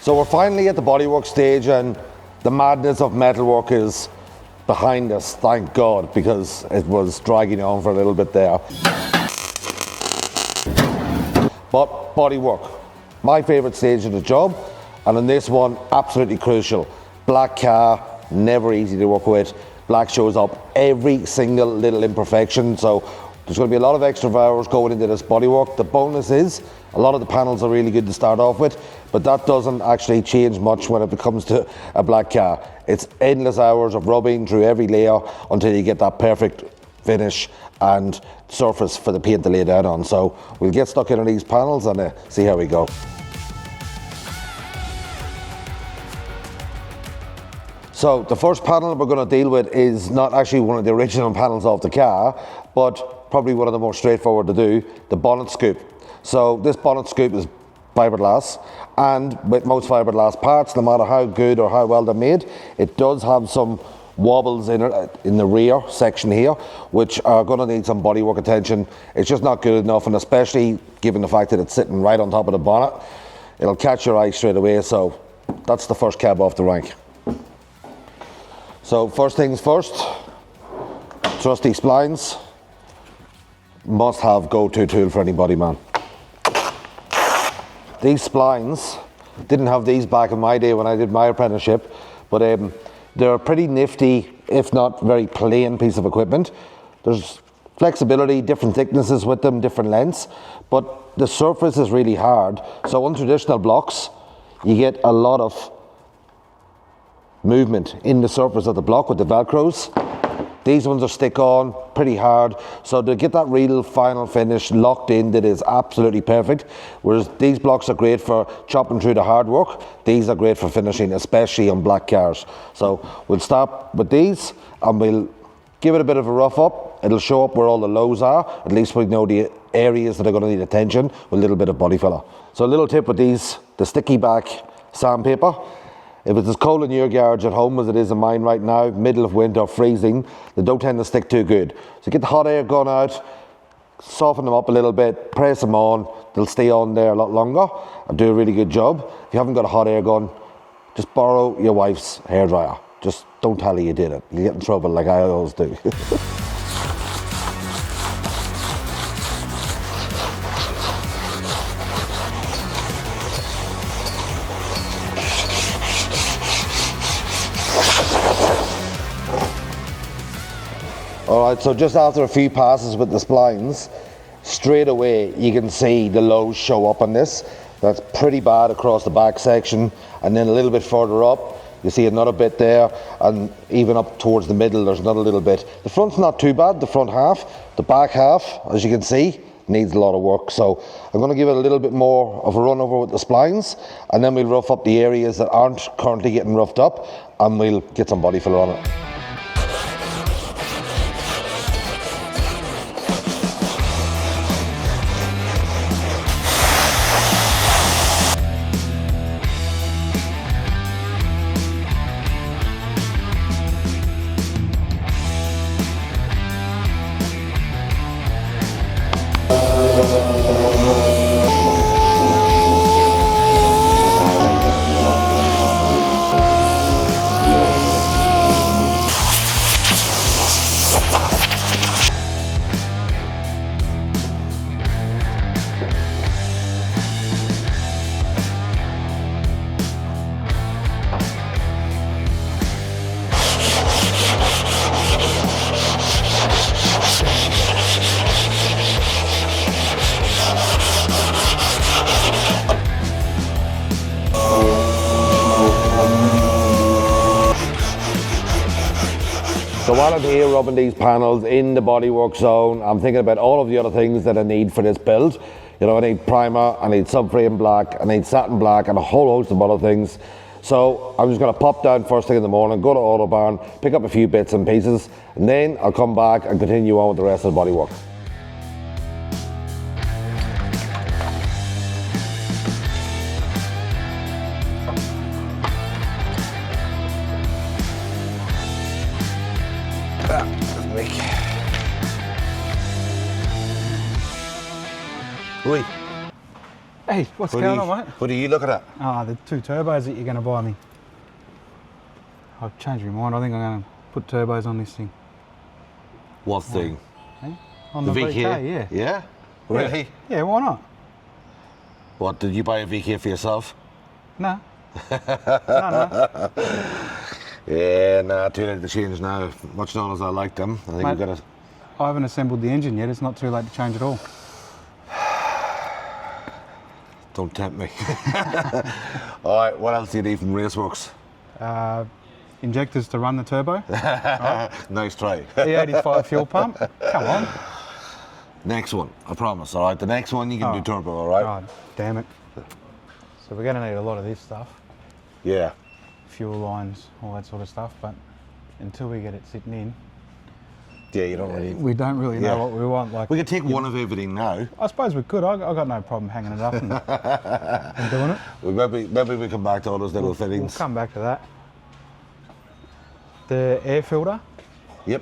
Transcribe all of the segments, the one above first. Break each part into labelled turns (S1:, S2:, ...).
S1: So we're finally at the bodywork stage, and the madness of metalwork is behind us, thank God, because it was dragging on for a little bit there. But bodywork, my favourite stage of the job, and in this one, absolutely crucial. Black car, never easy to work with. Black shows up every single little imperfection, so there's going to be a lot of extra hours going into this bodywork. The bonus is, a lot of the panels are really good to start off with, but that doesn't actually change much when it comes to a black car. It's endless hours of rubbing through every layer until you get that perfect finish and surface for the paint to lay down on. So we'll get stuck into these panels and see how we go. So the first panel we're going to deal with is not actually one of the original panels of the car, but probably one of the more straightforward to do, the bonnet scoop. So this bonnet scoop is fiberglass, and with most fiberglass parts, no matter how good or how well they're made, it does have some wobbles in it in the rear section here, which are going to need some bodywork attention. It's just not good enough, and especially given the fact that it's sitting right on top of the bonnet, it'll catch your eye straight away. So that's the first cab off the rank. So first things first, trusty splines. Must have go-to tool for anybody, man. These splines, didn't have these back in my day when I did my apprenticeship, but they're a pretty nifty, if not very plain piece of equipment. There's flexibility, different thicknesses with them, different lengths, but the surface is really hard. So on traditional blocks, you get a lot of movement in the surface of the block with the Velcros. These ones are stick on, pretty hard, so to get that real final finish locked in, that is absolutely perfect. Whereas these blocks are great for chopping through the hard work, these are great for finishing, especially on black cars. So we'll start with these and we'll give it a bit of a rough up. It'll show up where all the lows are, at least we know the areas that are going to need attention with a little bit of body filler. So a little tip with these, the sticky back sandpaper. If it's as cold in your garage at home as it is in mine right now, middle of winter, freezing, they don't tend to stick too good. So get the hot air gun out, soften them up a little bit, press them on, they'll stay on there a lot longer and do a really good job. If you haven't got a hot air gun, just borrow your wife's hairdryer. Just don't tell her you did it. You get in trouble like I always do. Alright, so just after a few passes with the splines, straight away you can see the lows show up on this. That's pretty bad across the back section, and then a little bit further up you see another bit there, and even up towards the middle there's another little bit. The front's not too bad, the front half. The back half, as you can see, needs a lot of work. So I'm going to give it a little bit more of a run over with the splines, and then we'll rough up the areas that aren't currently getting roughed up, and we'll get some body filler on it. So while I'm here rubbing these panels in the bodywork zone, I'm thinking about all of the other things that I need for this build. You know, I need primer, I need subframe black, I need satin black, and a whole host of other things. So I'm just going to pop down first thing in the morning, go to Autobarn, pick up a few bits and pieces, and then I'll come back and continue on with the rest of the bodywork. Mick. Oi.
S2: Hey, what's going on, mate?
S1: What are you looking at?
S2: Ah, the 2 turbos that you're going to buy me. I've changed my mind. I think I'm going to put turbos on this thing.
S1: What thing?
S2: Hey? On the VK, yeah.
S1: Yeah? Really?
S2: Yeah, why not?
S1: What, did you buy a VK for yourself?
S2: No. No.
S1: Yeah, nah, too late to change now. Much known as I like them. I think
S2: Mate,
S1: we've got to...
S2: I haven't assembled the engine yet. It's not too late to change it all.
S1: Don't tempt me. All right, what else do you need from Raceworks?
S2: Injectors to run the turbo. Right.
S1: Nice try.
S2: E85 fuel pump. Come on.
S1: Next one, I promise. All right, the next one you can do turbo. All right.
S2: Oh, damn it. So we're going to need a lot of this stuff.
S1: Yeah.
S2: Fuel lines, all that sort of stuff. But until we get it sitting in,
S1: Yeah, you don't really.
S2: we don't really know what we want. Like
S1: We could take one of everything now.
S2: I suppose we could. I got no problem hanging it up and doing it.
S1: Well, maybe we come back to all those little fittings.
S2: We'll come back to that. The air filter,
S1: Yep.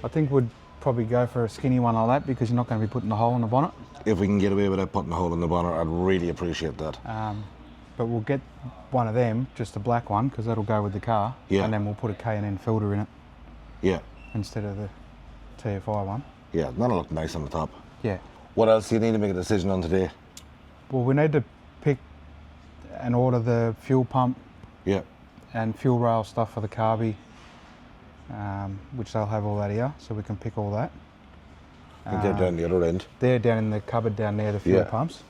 S2: I think would probably go for a skinny one like that because you're not going to be putting the hole in the bonnet.
S1: If we can get away without putting a hole in the bonnet, I'd really appreciate that.
S2: But we'll get one of them, just a black one, because that'll go with the car.
S1: Yeah.
S2: And then we'll put a K&N filter in it
S1: Yeah.
S2: instead of the TFI one.
S1: Yeah, that'll look nice on the top.
S2: Yeah.
S1: What else do you need to make a decision on today?
S2: Well, we need to pick and order the fuel pump
S1: Yeah.
S2: and fuel rail stuff for the carby, which they'll have all that here, so we can pick all that.
S1: I think they're down the other end.
S2: They're down in the cupboard down there, the fuel pumps.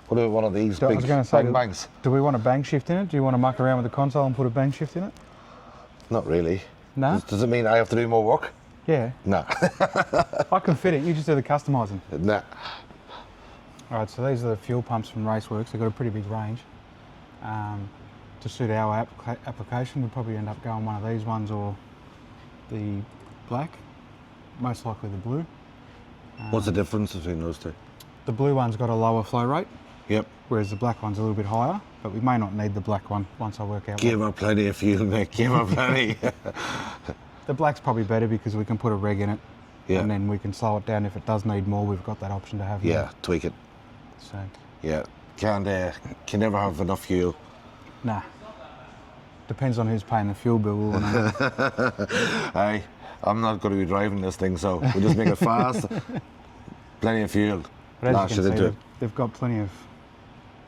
S1: What about one of these
S2: I
S1: big
S2: was going to say,
S1: bangs?
S2: do we want a bang shift in it? Do you want to muck around with the console and put a bang shift in it?
S1: Not really.
S2: No?
S1: Does it mean I have to do more work?
S2: Yeah.
S1: Nah.
S2: I can fit it, you just do the customising.
S1: Nah.
S2: Alright, so these are the fuel pumps from Raceworks. They've got a pretty big range. To suit our application, we'll probably end up going one of these ones or the black, most likely the blue.
S1: What's the difference between those two?
S2: The blue one's got a lower flow rate,
S1: Yep.
S2: whereas the black one's a little bit higher, but we may not need the black one once I work out.
S1: Give her plenty of fuel, Mick. Give her plenty.
S2: The black's probably better because we can put a reg in it,
S1: Yeah.
S2: and then we can slow it down if it does need more. We've got that option to have.
S1: Yeah, tweak it.
S2: So,
S1: Yeah. Can never have enough fuel.
S2: nah. Depends on who's paying the fuel bill.
S1: Hey, I'm not going to be driving this thing, so we'll just make it fast. Plenty of fuel.
S2: But as
S1: Lash
S2: you
S1: it
S2: can
S1: into
S2: see,
S1: it.
S2: they've got plenty of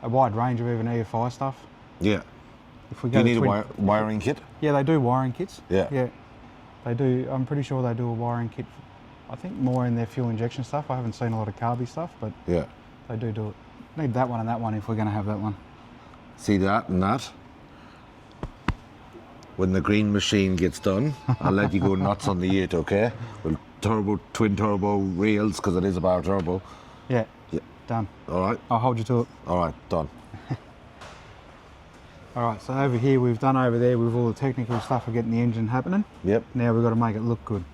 S2: a wide range of even EFI stuff.
S1: Yeah.
S2: If we
S1: Do
S2: go
S1: you
S2: to
S1: need a wiring kit?
S2: Yeah, they do wiring kits.
S1: Yeah.
S2: Yeah, they do. I'm pretty sure they do a wiring kit. I think more in their fuel injection stuff. I haven't seen a lot of carby stuff, but
S1: Yeah.
S2: they do it. Need that one and that one if we're going to have that one.
S1: See that and that? When the green machine gets done, I'll let you go nuts on the 8, okay? With twin turbo rails, because it is a bar turbo.
S2: Yeah.
S1: Yeah.
S2: Done.
S1: All right?
S2: I'll hold you to it.
S1: All right, done.
S2: All right, so over here we've done over there with all the technical stuff of getting the engine happening.
S1: Yep.
S2: Now we've got to make it look good.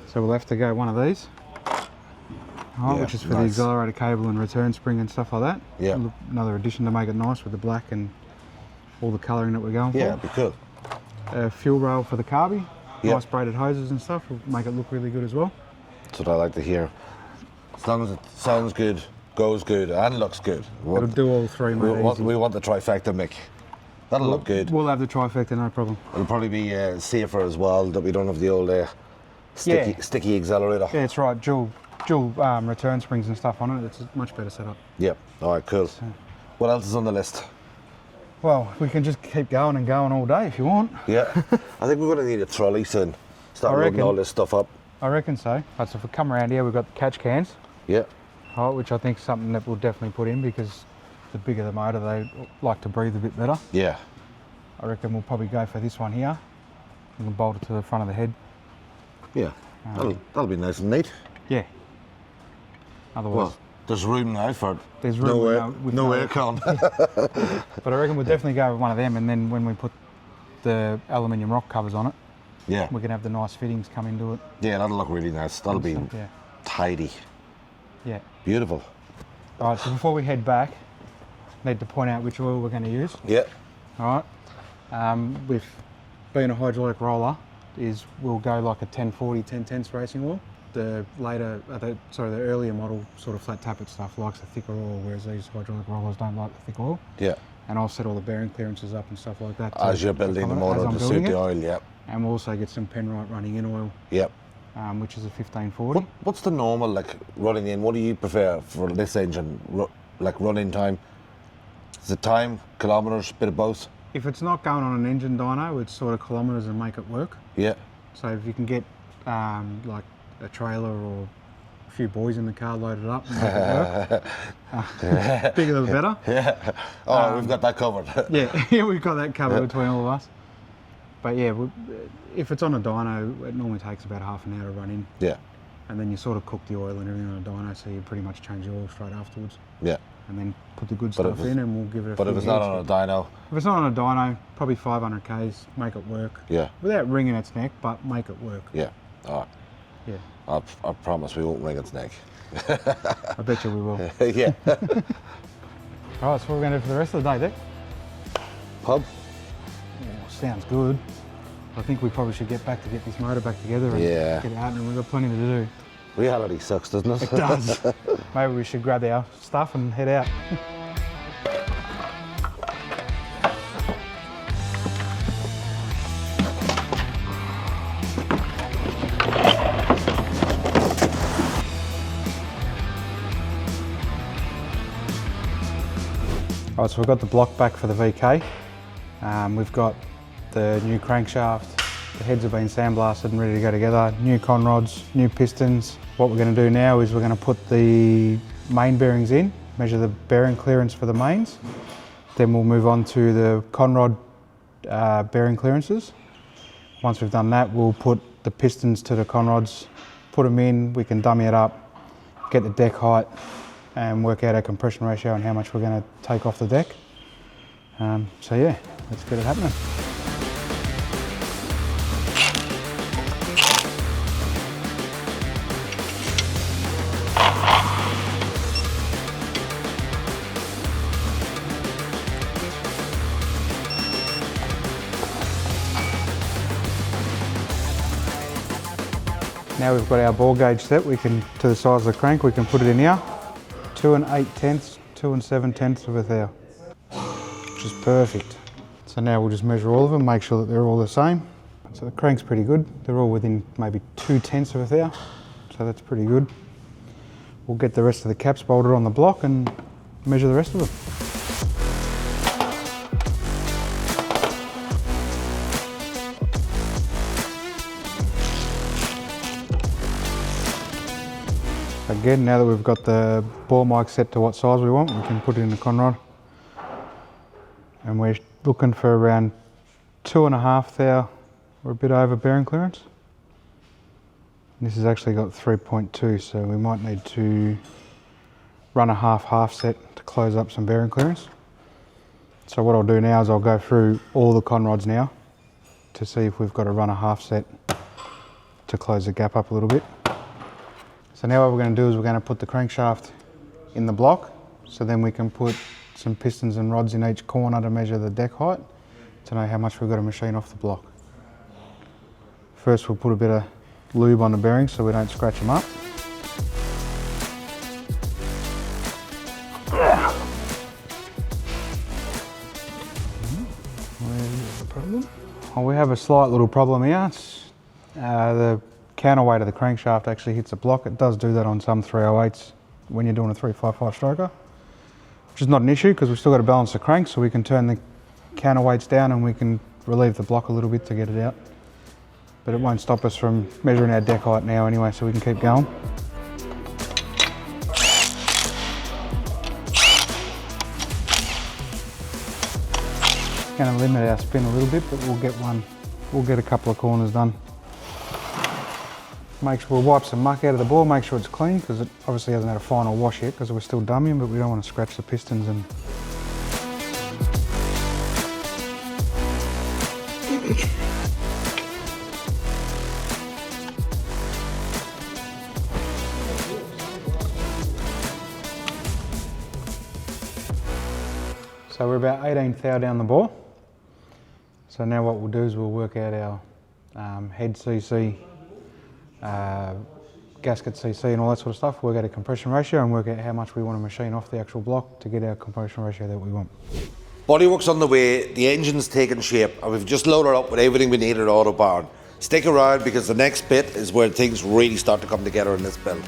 S2: So we'll have to go one of these. All right,
S1: Yeah,
S2: which is for the
S1: nice.
S2: accelerator cable and return spring and stuff like that.
S1: Yeah.
S2: Another addition to make it nice with the black and all the colouring that we're going for.
S1: Yeah, be cool.
S2: Fuel rail for the carby.
S1: Yep.
S2: Nice braided hoses and stuff will make it look really good as well.
S1: That's what I like to hear. As long as it sounds good, goes good, and looks good.
S2: It'll do all three, mate.
S1: We want the trifecta, Mick. That'll look good.
S2: We'll have the trifecta, no problem.
S1: It'll probably be safer as well that we don't have the old sticky accelerator.
S2: Yeah, it's right. Dual return springs and stuff on it. It's a much better setup.
S1: Yep. All right, cool. What else is on the list?
S2: Well, we can just keep going and going all day if you want.
S1: Yeah. I think we're going to need a trolley soon. Start
S2: I
S1: loading
S2: reckon.
S1: all this stuff up.
S2: I reckon so. Right, so if we come around here, we've got the catch cans,
S1: Yeah.
S2: which I think is something that we'll definitely put in because the bigger the motor, they like to breathe a bit better.
S1: Yeah.
S2: I reckon we'll probably go for this one here. We can bolt it to the front of the head.
S1: Yeah. That'll be nice and neat.
S2: Yeah. Otherwise,
S1: Well, there's room now for
S2: there's room
S1: no aircon.
S2: But I reckon we'll definitely go with one of them, and then when we put the aluminium rock covers on it,
S1: Yeah.
S2: we can have the nice fittings come into it.
S1: Yeah, that'll look really nice. That'll be
S2: Yeah.
S1: tidy.
S2: Yeah.
S1: Beautiful.
S2: All right, so before we head back, need to point out which oil we're going to use.
S1: Yeah.
S2: All right. With being a hydraulic roller, we'll go like a 1040, 1010s racing oil. the earlier model sort of flat tappet stuff likes the thicker oil, whereas these hydraulic rollers don't like the thick oil.
S1: Yeah.
S2: And I'll set all the bearing clearances up and stuff like that.
S1: As you're building the motor to suit the oil, yep.
S2: And we'll also get some Penrite running in oil.
S1: Yep.
S2: Which is a 1540.
S1: What's the normal like running in? What do you prefer for this engine? Like running time? Is it time, kilometres, bit of both?
S2: If it's not going on an engine dyno, it's sort of kilometres and make it work.
S1: Yeah.
S2: So if you can get like a trailer or a few boys in the car loaded up and make it work, bigger the better.
S1: Yeah. Oh, we've got that covered.
S2: Yeah, we've got that covered between all of us. But yeah, if it's on a dyno, it normally takes about half an hour to run in.
S1: Yeah.
S2: And then you sort of cook the oil and everything on a dyno, so you pretty much change the oil straight afterwards.
S1: Yeah.
S2: And then put the good stuff in and we'll give it a few
S1: But if it's not on a dyno?
S2: If it's not on a dyno, probably 500 Ks, make it work.
S1: Yeah.
S2: Without wringing its neck, but make it work.
S1: Yeah. All right.
S2: Yeah.
S1: I promise we won't wring its neck.
S2: I bet you we will.
S1: Yeah.
S2: All right, so what we're going to do for the rest of the day, Dick?
S1: Pub?
S2: Yeah, sounds good. I think we probably should get this motor back together and get it out, and we've got plenty to do.
S1: Reality sucks, doesn't it?
S2: It does. Maybe we should grab our stuff and head out. Alright, so we've got the block back for the VK. We've got the new crankshaft. The heads have been sandblasted and ready to go together. New con rods, new pistons. What we're going to do now is we're going to put the main bearings in, measure the bearing clearance for the mains. Then we'll move on to the con rod bearing clearances. Once we've done that, we'll put the pistons to the con rods, put them in, we can dummy it up, get the deck height and work out our compression ratio and how much we're going to take off the deck. So yeah, let's get it happening. Now we've got our ball gauge set, we can, to the size of the crank, we can put it in here. 2 8/10, 2 7/10 of a thou, which is perfect. So now we'll just measure all of them, make sure that they're all the same. So the crank's pretty good. They're all within maybe 2/10 of a thou, so that's pretty good. We'll get the rest of the caps bolted on the block and measure the rest of them. Again, now that we've got the ball mic set to what size we want, we can put it in the con rod. And we're looking for around 2.5 thou or a bit over bearing clearance. And this has actually got 3.2, so we might need to run a half set to close up some bearing clearance. So what I'll do now is I'll go through all the con rods now to see if we've got to run a half set to close the gap up a little bit. So now what we're going to do is we're going to put the crankshaft in the block, so then we can put some pistons and rods in each corner to measure the deck height to know how much we've got to machine off the block. First we'll put a bit of lube on the bearings so we don't scratch them up. Where's the problem? Well, we have a slight little problem here. The counterweight of the crankshaft actually hits the block. It does do that on some 308s when you're doing a 355 stroker, which is not an issue because we've still got to balance the crank, so we can turn the counterweights down and we can relieve the block a little bit to get it out. But it won't stop us from measuring our deck height now anyway, so we can keep going. Going to limit our spin a little bit, but we'll get a couple of corners done. Make sure we'll wipe some muck out of the ball, make sure it's clean, because it obviously hasn't had a final wash yet because we're still dummying, but we don't want to scratch the pistons and so we're about 18 thou down the ball. So now what we'll do is we'll work out our head CC, gasket CC and all that sort of stuff, work out a compression ratio and work out how much we want to machine off the actual block to get our compression ratio that we want.
S1: Bodywork's on the way, the engine's taking shape, and we've just loaded up with everything we need at Autobarn. Stick around because the next bit is where things really start to come together in this build.